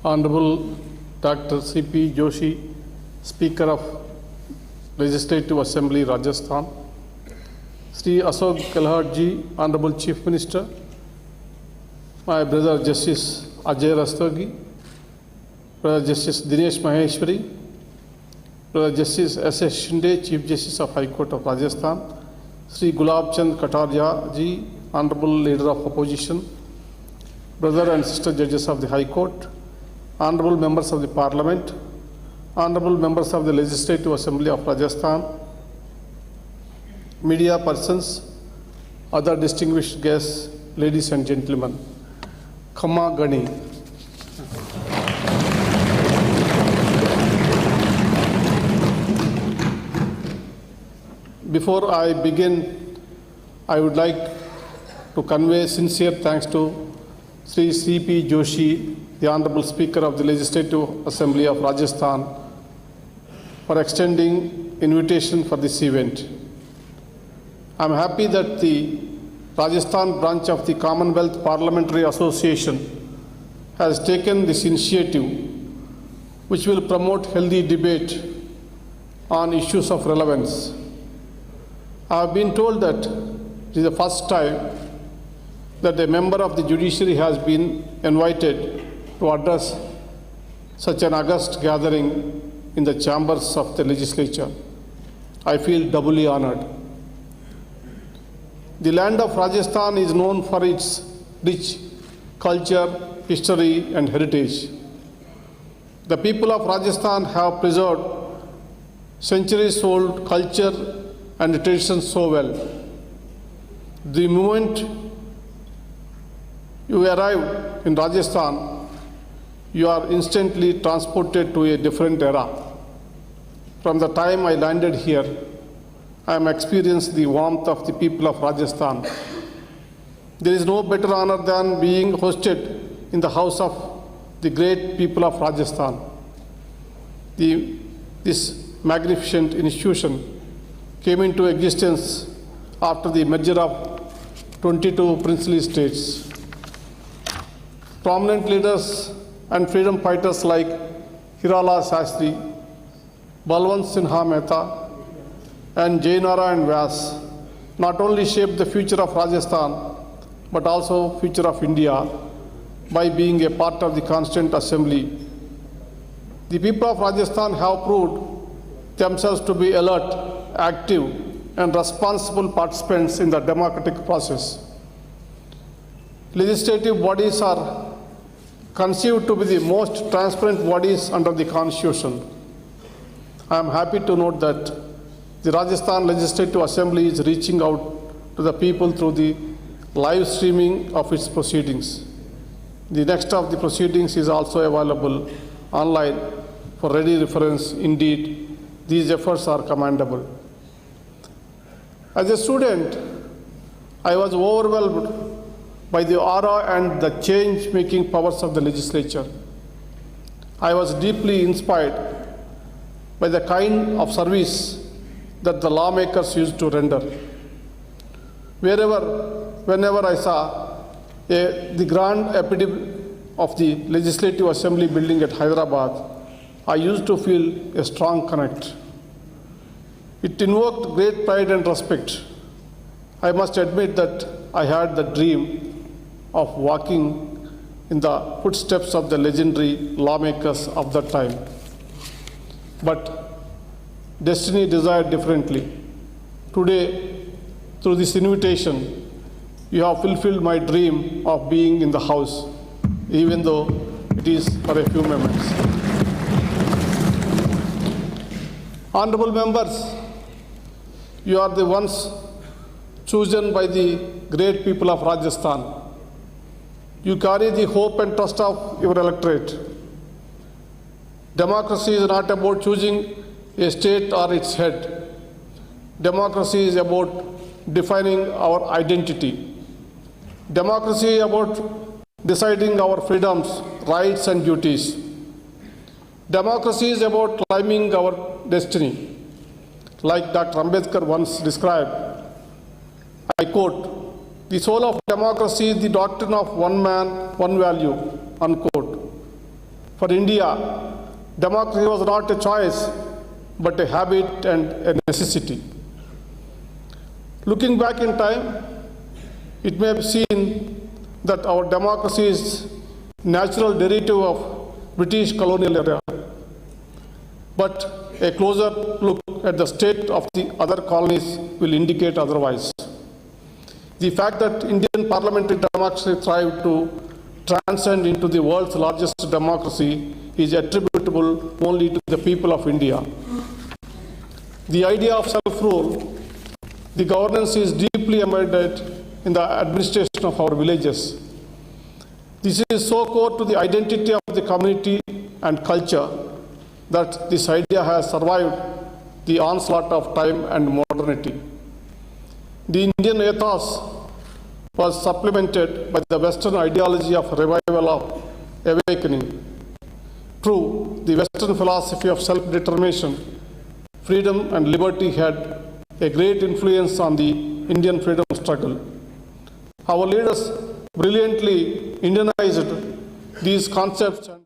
Honorable Dr. C.P. Joshi, Speaker of Legislative Assembly, Rajasthan, Sri Ashok Gehlot Ji, Honorable Chief Minister, my brother Justice Ajay Rastogi, Brother Justice Dinesh Maheshwari, Brother Justice S.S. Shinde, Chief Justice of High Court of Rajasthan, Sri Gulab Chand Kataria Ji, Honorable Leader of Opposition, Brother and Sister Judges of the High Court, Honorable Members of the Parliament, Honorable Members of the Legislative Assembly of Rajasthan, media persons, other distinguished guests, ladies and gentlemen, Khamma Gani. Before I begin, I would like to convey sincere thanks to Sri C.P. Joshi, the Honorable Speaker of the Legislative Assembly of Rajasthan, for extending invitation for this event. I am happy that the Rajasthan branch of the Commonwealth Parliamentary Association has taken this initiative, which will promote healthy debate on issues of relevance. I have been told that it is the first time that a member of the judiciary has been invited to address such an august gathering in the chambers of the legislature. I feel doubly honored. The land of Rajasthan is known for its rich culture, history, and heritage. The people of Rajasthan have preserved centuries-old culture and traditions so well. The moment you arrive in Rajasthan, you are instantly transported to a different era. From the time I landed here, I am experienced the warmth of the people of Rajasthan. There is no better honor than being hosted in the house of the great people of Rajasthan. This magnificent institution came into existence after the merger of 22 princely states. Prominent leaders and freedom fighters like Hirala Shastri, Balwant Sinha Mehta, and Jainara and Vyas not only shaped the future of Rajasthan, but also future of India by being a part of the Constituent Assembly. The people of Rajasthan have proved themselves to be alert, active, and responsible participants in the democratic process. Legislative bodies are conceived to be the most transparent bodies under the Constitution. I am happy to note that the Rajasthan Legislative Assembly is reaching out to the people through the live streaming of its proceedings. The next of the proceedings is also available online for ready reference. Indeed, these efforts are commendable. As a student, I was overwhelmed by the aura and the change-making powers of the legislature. I was deeply inspired by the kind of service that the lawmakers used to render. Whenever I saw the grand epitome of the Legislative Assembly building at Hyderabad, I used to feel a strong connect. It invoked great pride and respect. I must admit that I had the dream of walking in the footsteps of the legendary lawmakers of that time. But destiny desired differently. Today, through this invitation, you have fulfilled my dream of being in the House, even though it is for a few moments. Honorable members, you are the ones chosen by the great people of Rajasthan. You carry the hope and trust of your electorate. Democracy is not about choosing a state or its head. Democracy is about defining our identity. Democracy is about deciding our freedoms, rights, and duties. Democracy is about climbing our destiny. Like Dr. Ambedkar once described, I quote, "The soul of democracy is the doctrine of one man, one value," unquote. For India, democracy was not a choice, but a habit and a necessity. Looking back in time, it may be seen that our democracy is natural derivative of British colonial era. But a closer look at the state of the other colonies will indicate otherwise. The fact that Indian parliamentary democracy thrived to transcend into the world's largest democracy is attributable only to the people of India. The idea of self-rule, the governance is deeply embedded in the administration of our villages. This is so core to the identity of the community and culture that this idea has survived the onslaught of time and modernity. The Indian ethos was supplemented by the Western ideology of revival of awakening. True, the Western philosophy of self-determination, freedom and liberty had a great influence on the Indian freedom struggle. Our leaders brilliantly Indianized these concepts and